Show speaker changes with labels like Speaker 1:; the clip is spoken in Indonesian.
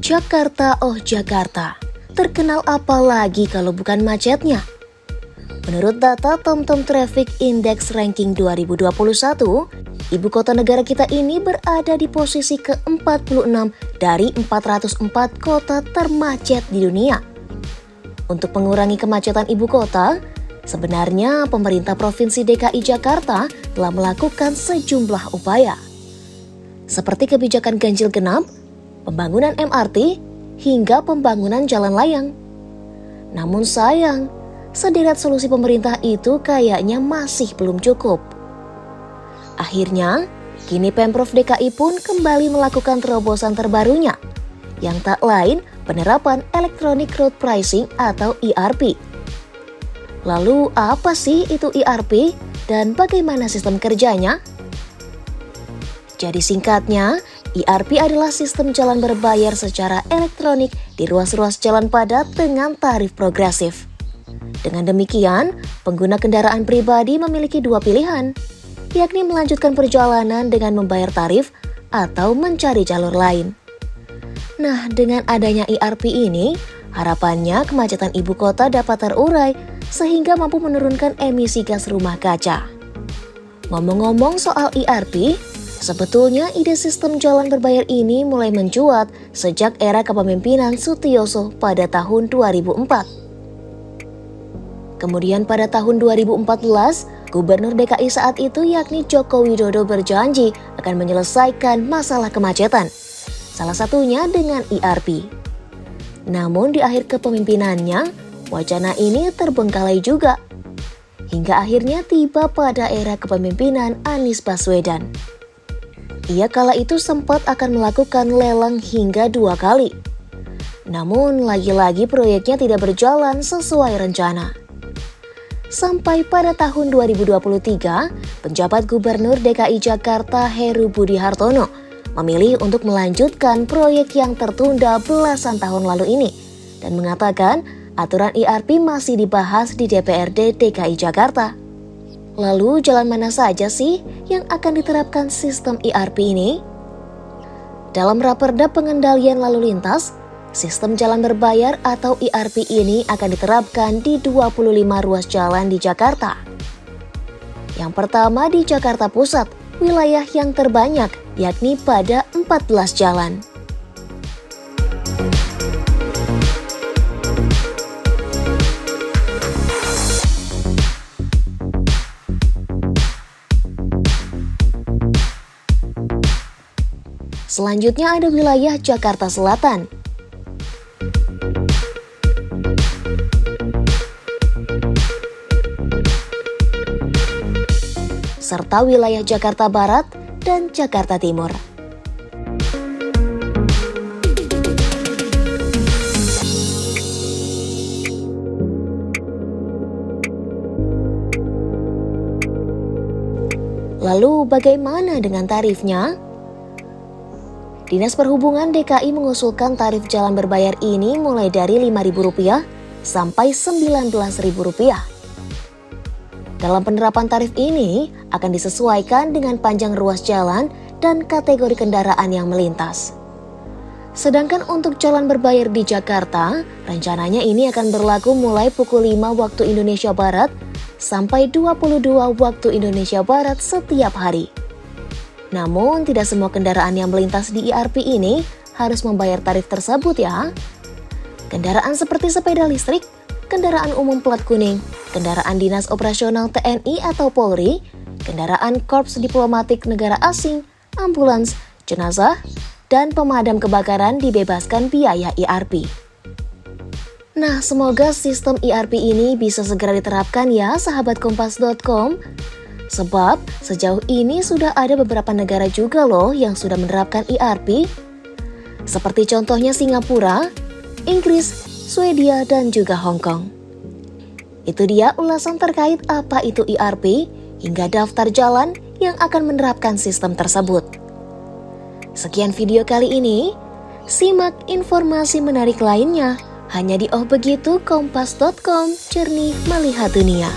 Speaker 1: Jakarta, oh Jakarta, terkenal apa lagi kalau bukan macetnya? Menurut data TomTom Traffic Index Ranking 2021, ibu kota negara kita ini berada di posisi ke-46 dari 404 kota termacet di dunia. Untuk mengurangi kemacetan ibu kota, sebenarnya pemerintah Provinsi DKI Jakarta telah melakukan sejumlah upaya. Seperti kebijakan ganjil genap, pembangunan MRT, hingga pembangunan jalan layang. Namun sayang, sederet solusi pemerintah itu kayaknya masih belum cukup. Akhirnya, kini Pemprov DKI pun kembali melakukan terobosan terbarunya, yang tak lain penerapan Electronic Road Pricing atau ERP. Lalu apa sih itu ERP dan bagaimana sistem kerjanya? Jadi singkatnya, ERP adalah sistem jalan berbayar secara elektronik di ruas-ruas jalan padat dengan tarif progresif. Dengan demikian, pengguna kendaraan pribadi memiliki dua pilihan, yakni melanjutkan perjalanan dengan membayar tarif atau mencari jalur lain. Nah, dengan adanya ERP ini, harapannya kemacetan ibu kota dapat terurai sehingga mampu menurunkan emisi gas rumah kaca. Ngomong-ngomong soal ERP, sebetulnya ide sistem jalan berbayar ini mulai mencuat sejak era kepemimpinan Sutioso pada tahun 2004. Kemudian pada tahun 2014, Gubernur DKI saat itu yakni Joko Widodo berjanji akan menyelesaikan masalah kemacetan, salah satunya dengan ERP. Namun di akhir kepemimpinannya, wacana ini terbengkalai juga, hingga akhirnya tiba pada era kepemimpinan Anies Baswedan. Ia kala itu sempat akan melakukan lelang hingga 2 kali. Namun lagi-lagi proyeknya tidak berjalan sesuai rencana. Sampai pada tahun 2023, penjabat Gubernur DKI Jakarta Heru Budi Hartono memilih untuk melanjutkan proyek yang tertunda belasan tahun lalu ini dan mengatakan aturan ERP masih dibahas di DPRD DKI Jakarta. Lalu jalan mana saja sih yang akan diterapkan sistem ERP ini? Dalam Raperda Pengendalian Lalu Lintas, sistem jalan berbayar atau ERP ini akan diterapkan di 25 ruas jalan di Jakarta. Yang pertama di Jakarta Pusat, wilayah yang terbanyak, yakni pada 14 jalan. Selanjutnya ada wilayah Jakarta Selatan. Serta wilayah Jakarta Barat dan Jakarta Timur. Lalu bagaimana dengan tarifnya? Dinas Perhubungan DKI mengusulkan tarif jalan berbayar ini mulai dari Rp5.000 sampai Rp19.000. Dalam penerapan tarif ini akan disesuaikan dengan panjang ruas jalan dan kategori kendaraan yang melintas. Sedangkan untuk jalan berbayar di Jakarta, rencananya ini akan berlaku mulai pukul 5 waktu Indonesia Barat sampai 22 waktu Indonesia Barat setiap hari. Namun tidak semua kendaraan yang melintas di ERP ini harus membayar tarif tersebut ya. Kendaraan seperti sepeda listrik, kendaraan umum plat kuning, kendaraan dinas operasional TNI atau Polri, kendaraan korps diplomatik negara asing, ambulans, jenazah, dan pemadam kebakaran dibebaskan biaya ERP. Nah, semoga sistem ERP ini bisa segera diterapkan ya sahabat kompas.com. Sebab sejauh ini sudah ada beberapa negara juga loh yang sudah menerapkan ERP. Seperti contohnya Singapura, Inggris, Swedia, dan juga Hong Kong. Itu dia ulasan terkait apa itu ERP hingga daftar jalan yang akan menerapkan sistem tersebut. Sekian video kali ini, simak informasi menarik lainnya hanya di Oh Begitu Kompas.com, jernih melihat dunia.